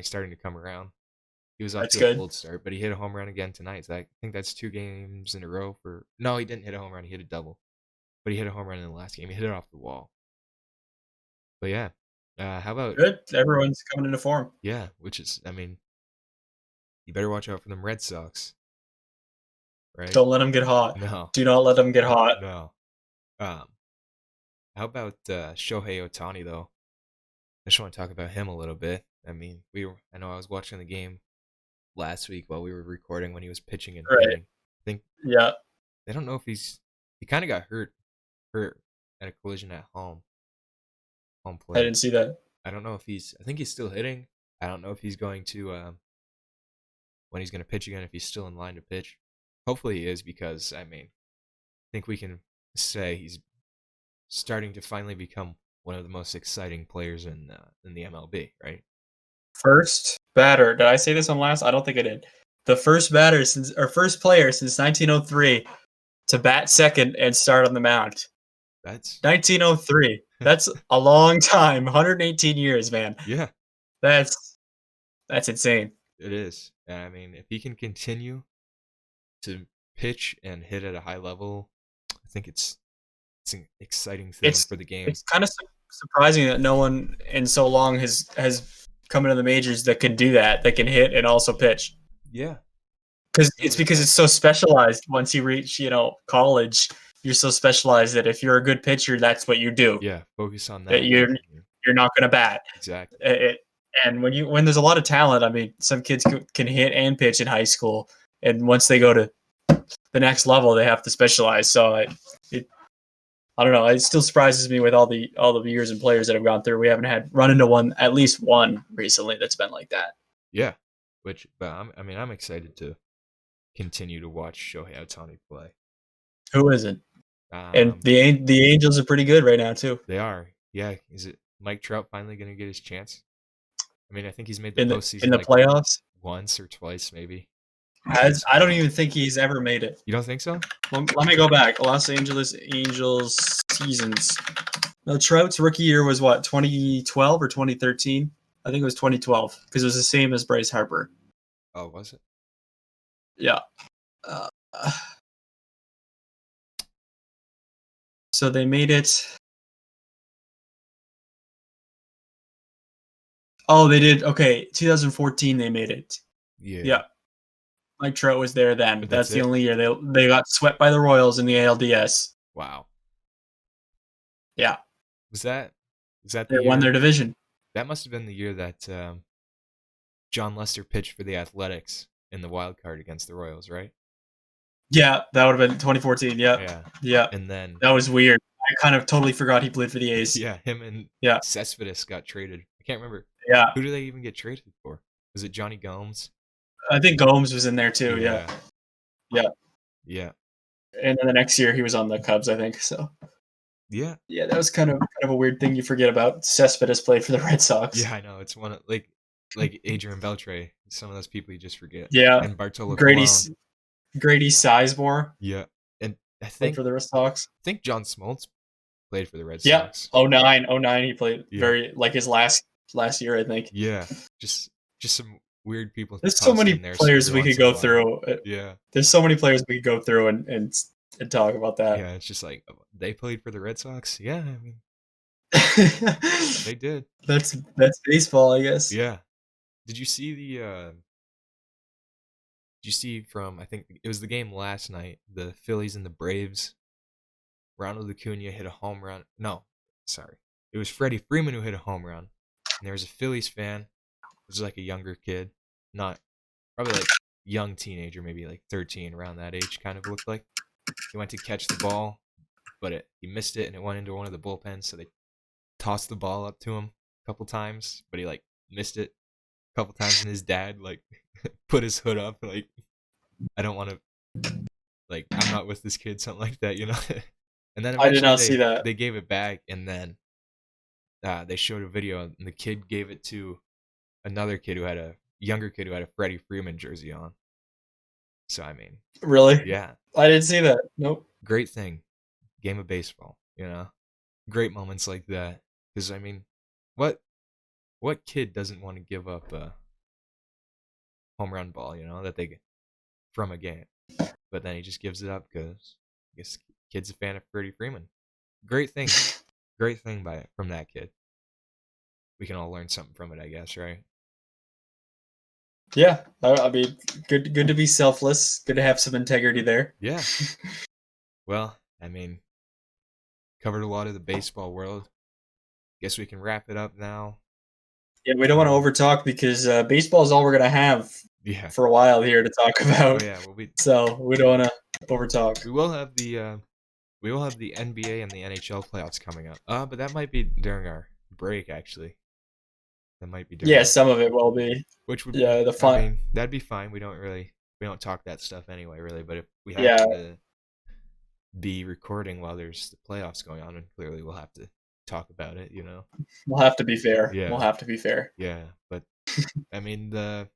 starting to come around. He was off to a cold start, but he hit a home run again tonight. So I think that's 2 games in a row for. No, he didn't hit a home run. He hit a double, but he hit a home run in the last game. He hit it off the wall. But yeah, how about good? Everyone's coming into form. Yeah, which is, I mean, you better watch out for them Red Sox. Right? Don't let them get hot. No. Do not let them get hot. No. How about Shohei Ohtani though? I just want to talk about him a little bit. I mean, I know I was watching the game last week while we were recording when he was pitching and hitting. I think. Yeah. I don't know if he kind of got hurt at a collision at home plate. I didn't see that. I don't know if I think he's still hitting. I don't know if he's going to when he's going to pitch again, if he's still in line to pitch. Hopefully he is, because I mean, I think we can say he's starting to finally become one of the most exciting players in the MLB, right? First batter. Did I say this on last? I don't think I did. The first player since 1903 to bat second and start on the mound. That's 1903. That's a long time. 118 years, man. Yeah. That's insane. It is. I mean, if he can continue to pitch and hit at a high level, I think it's an exciting thing for the game. It's kind of surprising that no one in so long has come into the majors that can do that can hit and also pitch. Yeah. Because it's so specialized. Once you reach, college, you're so specialized that if you're a good pitcher, that's what you do. Yeah, focus on that. That you're not going to bat. Exactly. And when there's a lot of talent, I mean, some kids can hit and pitch in high school, and once they go to the next level, they have to specialize. So I don't know. It still surprises me with all the years and players that have gone through. We haven't run into at least one recently that's been like that. Yeah, I'm excited to continue to watch Shohei Ohtani play. Who isn't? And the Angels are pretty good right now too. They are. Yeah. Is it Mike Trout finally going to get his chance? I mean, I think he's made the postseason in the playoffs once or twice, maybe. I don't even think he's ever made it. You don't think so? Let me go back. Los Angeles Angels seasons. No, Trout's rookie year was what, 2012 or 2013? I think it was 2012 because it was the same as Bryce Harper. Oh, was it? Yeah. So they made it. Oh, they did. Okay, 2014 they made it. Yeah. Mike Trout was there then. That's the only year they got swept by the Royals in the ALDS. Wow. Yeah. Was that they won their division? That must have been the year that John Lester pitched for the Athletics in the wild card against the Royals, right? Yeah, that would have been 2014. Yeah. And then that was weird. I kind of totally forgot he played for the A's. Yeah, him and Cespedes got traded. I can't remember. Yeah. Who did they even get traded for? Was it Johnny Gomes? I think Gomes was in there too. Yeah. And then the next year he was on the Cubs, I think. So. Yeah, that was kind of a weird thing you forget about. Cespedes played for the Red Sox. Yeah, I know. It's one of like Adrian Beltre. Some of those people you just forget. Yeah, and Bartolo Grady Sizemore. Yeah, and I think for the Red Sox. I think John Smoltz played for the Red Sox. 09 he played very like his last year, I think. Yeah, just some weird people. There's so many players we could go through. Yeah, there's so many players we could go through and talk about that. Yeah, it's just like they played for the Red Sox. Yeah, I mean, they did. That's baseball, I guess. Yeah. Did you see Did you see from? I think it was the game last night. The Phillies and the Braves. Ronald Acuna hit a home run. No, sorry, it was Freddie Freeman who hit a home run. And there was a Phillies fan. It was like a younger kid, not probably like young teenager, maybe like 13, around that age. Kind of looked like. He went to catch the ball, but he missed it, and it went into one of the bullpens. So they tossed the ball up to him a couple times, but he like missed it a couple times. And his dad like put his hood up, like, I don't want to, like, I'm not with this kid, something like that, you know. And then I did not see that. They gave it back, and then they showed a video, and the kid gave it to another kid younger kid who had a Freddie Freeman jersey on. So I mean, really? Yeah. I didn't see that. Nope. Great thing. Game of baseball, you know? Great moments like that. Because, I mean, what kid doesn't want to give up a home run ball, you know, that they get from a game? But then he just gives it up because I guess kid's a fan of Freddie Freeman. Great thing. Great thing from that kid. We can all learn something from it, I guess, right? Yeah, I mean, good to be selfless. Good to have some integrity there. Yeah. Well, I mean, covered a lot of the baseball world. Guess we can wrap it up now. Yeah, we don't want to overtalk because baseball is all we're gonna have for a while here to talk about. Oh yeah, so we don't want to overtalk. We will have the NBA and the NHL playoffs coming up. But that might be during our break, actually. That might be during. Yeah, some of it will be. Which would the fun. I mean, that'd be fine. We don't talk that stuff anyway, really. But if we have to be recording while there's the playoffs going on, and clearly we'll have to talk about it, you know. We'll have to be fair. Yeah. We'll have to be fair. Yeah, but I mean the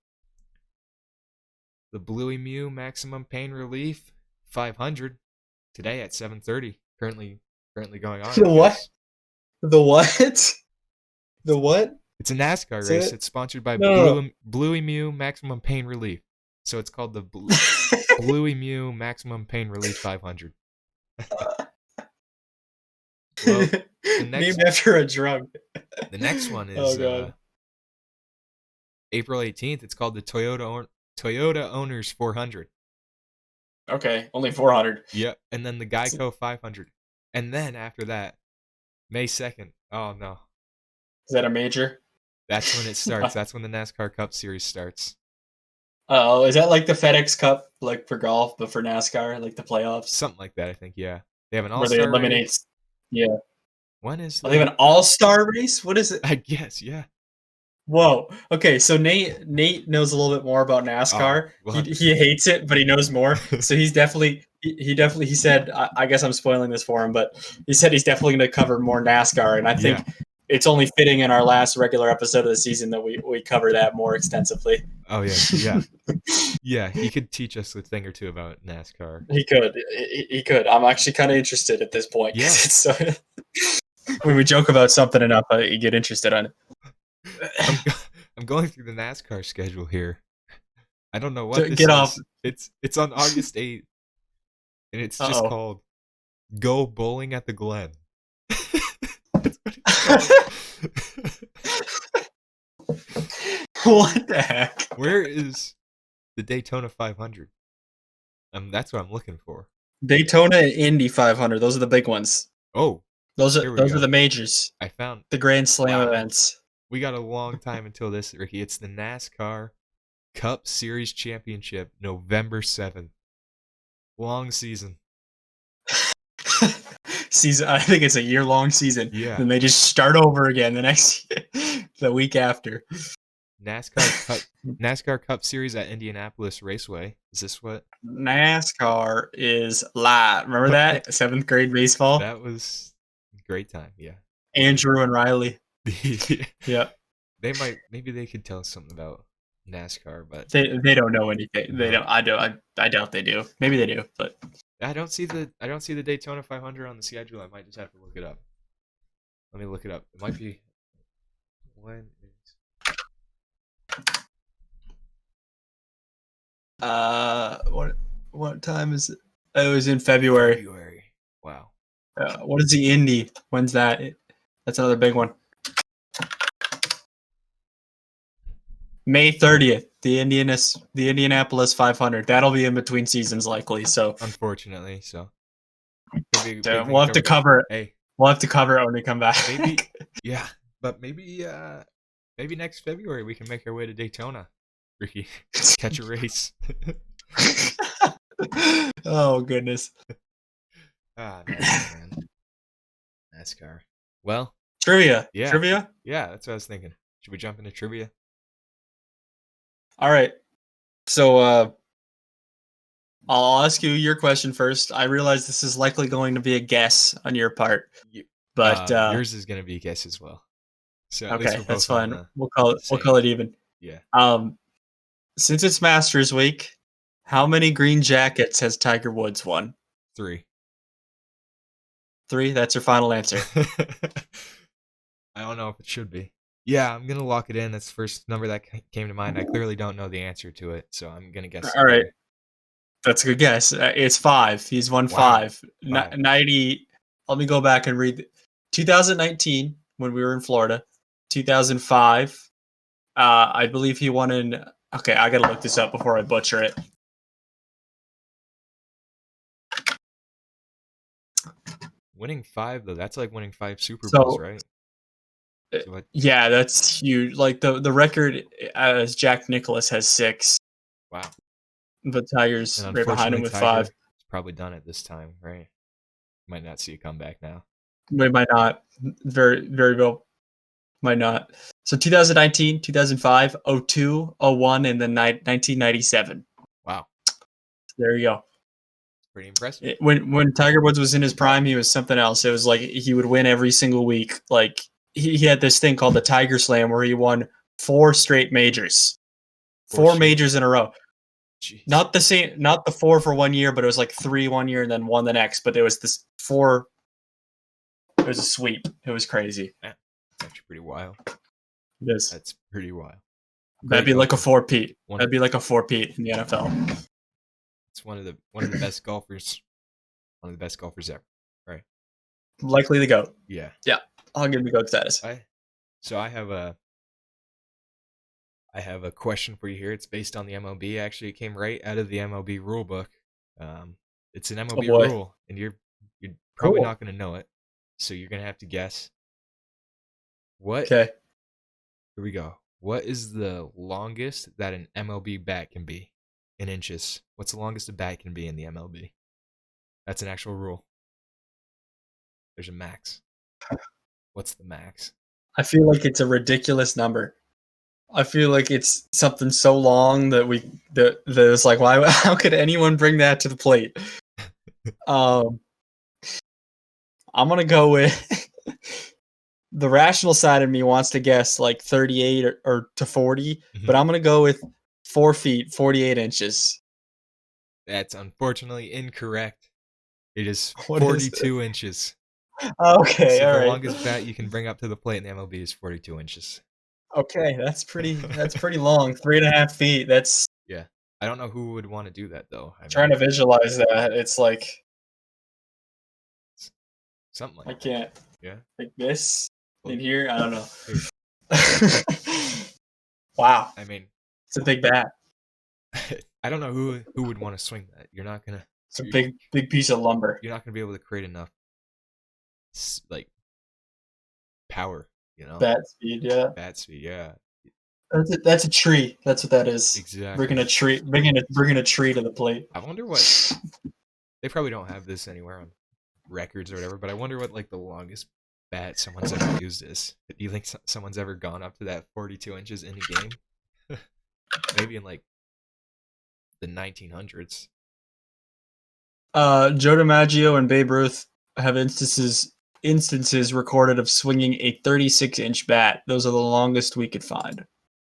Bluey Mew Maximum Pain Relief 500 today at 7:30. Currently going on. The what? The what? The what? It's a NASCAR race. It's sponsored by Bluey Mew Maximum Pain Relief. So it's called the Bluey Mew Maximum Pain Relief 500. Well, named after a drug. The next one is April 18th. It's called the Toyota Owners 400. Okay, only 400. Yeah, and then the Geico 500. And then after that, May 2nd. Oh, no. Is that a major? That's when it starts. That's when the NASCAR Cup Series starts. Oh, is that like the FedEx Cup, like for golf, but for NASCAR, like the playoffs, Something like that, I think. Yeah, they have an where they all-star eliminate? race. Yeah. When is Oh, they have the? an all-star race. What is it? I guess, yeah. Whoa. Okay, so Nate knows a little bit more about Oh, NASCAR. we'll He have to he see. hates it, but he knows more. So he's definitely he said I guess I'm spoiling this for him, but he said he's definitely going to cover more NASCAR, and I Yeah. think it's only fitting in our last regular episode of the season that we cover that more extensively. Oh yeah. Yeah, he could teach us a thing or two about NASCAR. He could. He could. I'm actually kind of interested at this point. Yeah. When we joke about something enough, you get interested on I'm, it. I'm going through the NASCAR schedule here. I don't know what this Get off. is. It's on August 8th, and it's just Uh-oh. called "Go Bowling at the Glen." That's what it's called. What the heck? Where is the Daytona 500? That's what I'm looking for. Daytona and Indy 500. Those are the big ones. Oh, Those here we are go. the majors. I found The Grand Slam Wow. events. We got a long time until this, Ricky. It's the NASCAR Cup Series Championship, November 7th. Long season. Season. I think it's a year-long season. Yeah. And they just start over again the week after. NASCAR Cup Series at Indianapolis Raceway. Is this what? NASCAR is live. Remember that? 7th grade baseball? That was a great time, yeah. Andrew and Riley. Yeah. Maybe they could tell us something about NASCAR, but They don't know anything. They No. don't. I doubt they do. Maybe they do, but I don't see the Daytona 500 on the schedule. I might just have to look it up. Let me look it up. It might be when is what time is it? Oh, it was in February. February. Wow. What is the Indy? When's that? That's another big one. May 30th, the Indianapolis 500. That'll be in between seasons likely. So Unfortunately, so we'll have to cover it. Hey, we'll have to cover it when we come back. Maybe, yeah, but maybe next February we can make our way to Daytona, Ricky. Catch a race. Oh goodness. NASCAR, man. NASCAR. Well, trivia. Yeah. Trivia. Yeah, that's what I was thinking. Should we jump into trivia? All right. So I'll ask you your question first. I realize this is likely going to be a guess on your part, but yours is going to be a guess as well. So okay, that's fine. We'll call it even. Yeah. Since it's Masters Week, how many green jackets has Tiger Woods won? 3. 3. That's your final answer. I don't know if it should be. Yeah, I'm gonna lock it in. That's the first number that came to mind. I clearly don't know the answer to it, so I'm gonna guess. All right, that's a good guess. It's 5. He's won 5. 90. Let me go back and read. 2019, when we were in Florida. 2005. I believe he won in. Okay, I gotta look this up before I butcher it. Winning 5 though, that's like winning 5 Super Bowls, right? So yeah, that's huge. Like the record as Jack Nicklaus has 6. Wow. But Tiger's right behind him with 5. He's probably done it this time, right? Might not see a comeback now. We might not. Very, very well. Might not. So 2019, 2005, 02, 01, and then 1997. Wow. There you go. Pretty impressive. When Tiger Woods was in his prime, he was something else. It was like he would win every single week. Like he had this thing called the Tiger Slam where he won 4 straight majors. 4 majors in a row. Jeez. Not the same, not the 4 for 1 year, but it was like 3 1 year and then 1 the next. But it was this 4. It was a sweep. It was crazy. That's actually pretty wild. It is. That's pretty wild. That'd be like a 4-peat. That'd be like a 4-peat in the NFL. It's one of the best golfers. One of the best golfers ever. Right. Likely the GOAT. Yeah. Yeah. I'll give the GOAT status. So I have a question for you here. It's based on the MLB. Actually, it came right out of the MLB rule book. It's an MLB rule, and you're probably not going to know it. So you're going to have to guess. What? Okay. Here we go. What is the longest that an MLB bat can be in inches? What's the longest a bat can be in the MLB? That's an actual rule. There's a max. What's the max? I feel like it's a ridiculous number. I feel like it's something so long that it's like, why? How could anyone bring that to the plate? I'm gonna go with the rational side of me wants to guess like 38 or to 40, but I'm gonna go with 4 feet 48 inches. That's unfortunately incorrect. It is 42 inches. Okay, so all the right. longest bat you can bring up to the plate in the MLB is 42 inches. Okay, that's pretty long. 3.5 feet. That's I don't know who would want to do that though. Trying to visualize that. It's like something like I can't. Yeah. Like this in here. I don't know. Wow. I mean, it's a big bat. I don't know who would want to swing that. You're not gonna. It's a big piece of lumber. You're not gonna be able to create enough like power. You know. Bat speed. Yeah. Bat speed. Yeah. That's a tree. That's what that is. Exactly. Bringing a tree to the plate. I wonder what. They probably don't have this anywhere on records or whatever, but I wonder what like the longest bat someone's ever used is. Do you think someone's ever gone up to that 42 inches in a game? Maybe in like the 1900s. Joe DiMaggio and Babe Ruth have instances recorded of swinging a 36-inch bat. Those are the longest we could find.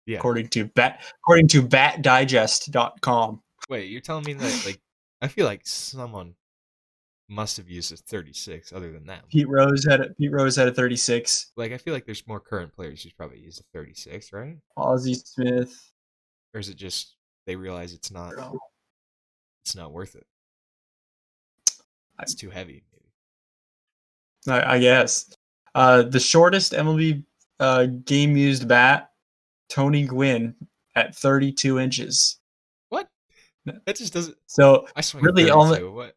Yeah. According to batdigest.com. Wait, you're telling me that like I feel like someone must have used a 36 other than that. Pete Rose had a 36. Like I feel like there's more current players who's probably used a 36, right? Ozzie Smith. Or is it just they realize it's not worth it? It's too heavy, maybe. I guess. The shortest MLB game used bat, Tony Gwynn at 32 inches. What? That just doesn't. So I swing really, what?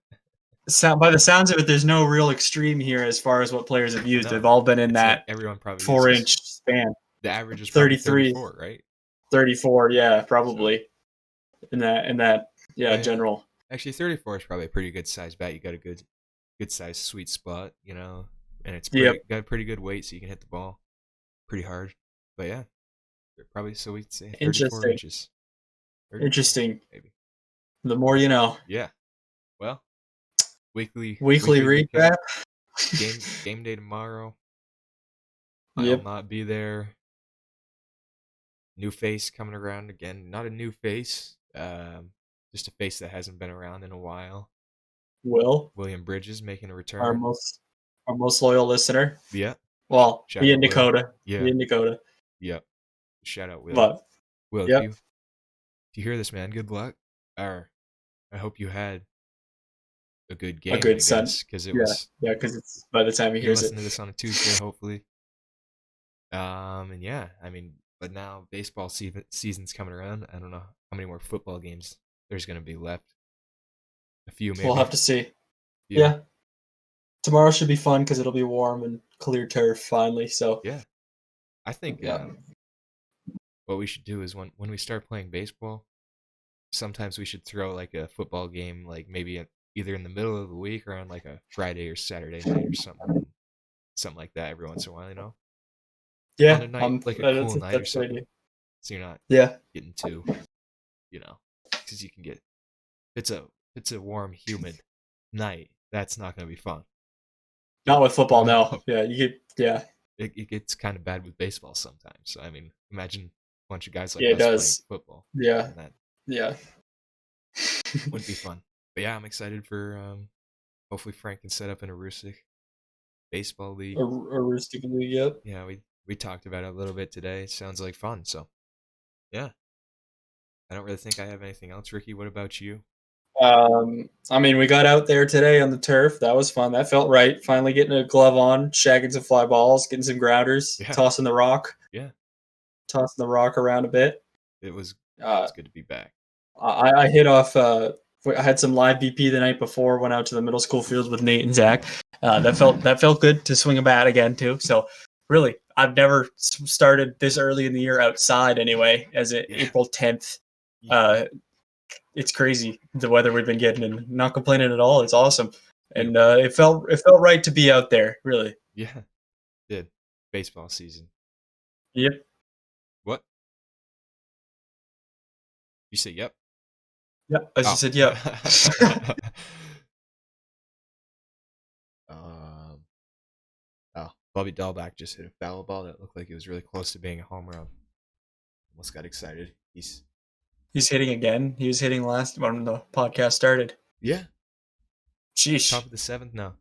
By the sounds of it, there's no real extreme here as far as what players have used. They've all been in that like everyone probably 4-inch span. The average is 34, right? 34, yeah, probably. So, in that, general. Actually, 34 is probably a pretty good size bat. You got a good size sweet spot, you know, and it's got a pretty good weight, so you can hit the ball pretty hard. But yeah, probably so we'd say 34 inches. 34, Interesting. Maybe. The more you know. Yeah. Well, weekly recap. Game day tomorrow. I'll not be there. New face coming around again. Not a new face. Just a face that hasn't been around in a while. William Bridges making a return. Our most loyal listener. Yeah. Well, be in Dakota. Yeah. Be in Dakota. Yep. Shout out Will. But, Will, if you hear this, man, good luck. Or I hope you had a good game. A good sun. Because it was. Yeah, because it's by the time he hears it. Listen to this on a Tuesday, hopefully. And yeah, I mean, but now baseball season's coming around. I don't know how many more football games there's going to be left. A few, maybe. We'll have to see. Yeah. Tomorrow should be fun because it'll be warm and clear turf finally. So yeah, I think what we should do is when we start playing baseball, sometimes we should throw like a football game, like maybe either in the middle of the week or on like a Friday or Saturday night or something like that every once in a while, you know? Yeah, on a night, like a cool night or something. So you're not getting too, you know, because you can get it's a warm, humid night. That's not going to be fun. Not with football, no. Yeah, you get It gets kind of bad with baseball sometimes. So I mean, imagine a bunch of guys like us playing football. Yeah, that would be fun. But yeah, I'm excited for hopefully Frank can set up an Aroostook baseball league. Aroostook league, yep. Yeah, we talked about it a little bit today. It sounds like fun. So yeah, I don't really think I have anything else. Ricky, what about you? I mean, we got out there today on the turf. That was fun. That felt right. Finally getting a glove on, shagging some fly balls, getting some grounders, tossing the rock. Yeah. Tossing the rock around a bit. It was good to be back. I hit off. I had some live BP the night before. Went out to the middle school field with Nate and Zach. That felt good to swing a bat again too. So really, I've never started this early in the year outside anyway, as April 10th. It's crazy the weather we've been getting, and not complaining at all. It's awesome. And it felt right to be out there, really. Yeah, it did. Baseball season. Yep. What? You say yep? Yep, I just said yep. Bobby Dahlback just hit a foul ball that looked like it was really close to being a home run. Almost got excited. He's hitting again. He was hitting last when the podcast started. Yeah. Sheesh. Top of the 7th now.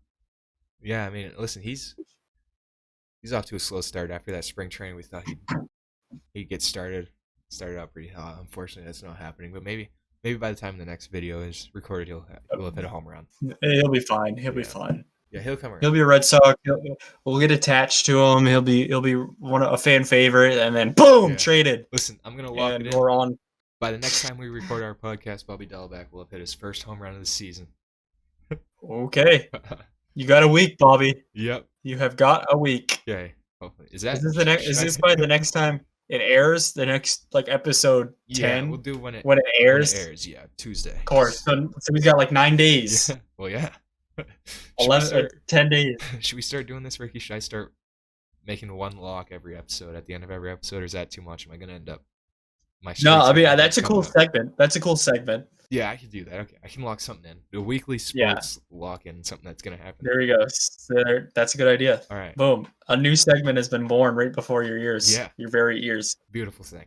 Yeah, I mean, listen, he's off to a slow start after that spring training. We thought he'd get started out pretty hot. Unfortunately, that's not happening. But maybe by the time the next video is recorded, he'll have hit a home run. He'll be fine. He'll be fine. Yeah, he'll come around. He'll be a Red Sox. We'll get attached to him. He'll be a fan favorite, and then boom, traded. Listen, I'm gonna lock it in. We're on. By the next time we record our podcast, Bobby Dahlback will have hit his first home run of the season. Okay, you got a week, Bobby. Yep. You have got a week. Okay. Hopefully, is this by the next time it airs? The next episode 10. Yeah, we'll do when it airs. Yeah, Tuesday. Of course. So we've got 9 days. Yeah. Well, yeah. 11 or 10 days. Should we start doing this, Ricky? Should I start making one lock every episode at the end of every episode, or is that too much? Am I gonna end up? No, I mean that's a cool segment. That's a cool segment. Yeah, I can do that. Okay, I can lock something in. A weekly sports lock in, something that's gonna happen. There we go. That's a good idea. All right. Boom. A new segment has been born right before your ears. Yeah. Your very ears. Beautiful thing.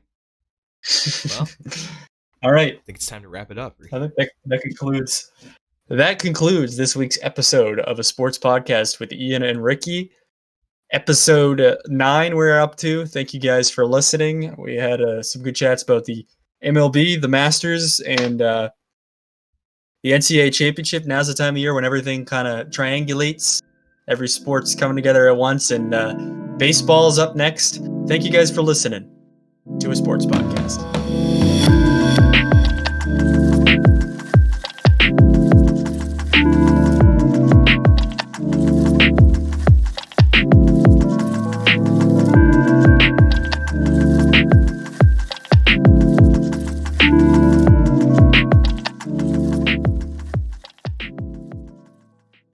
Well, all right. I think it's time to wrap it up. I think that concludes this week's episode of a sports podcast with Ian and Ricky. Episode 9 we're up to. Thank you guys for listening. We had some good chats about the MLB, the Masters, and the NCAA Championship. Now's the time of year when everything kind of triangulates. Every sport's coming together at once, and baseball's up next. Thank you guys for listening to a sports podcast.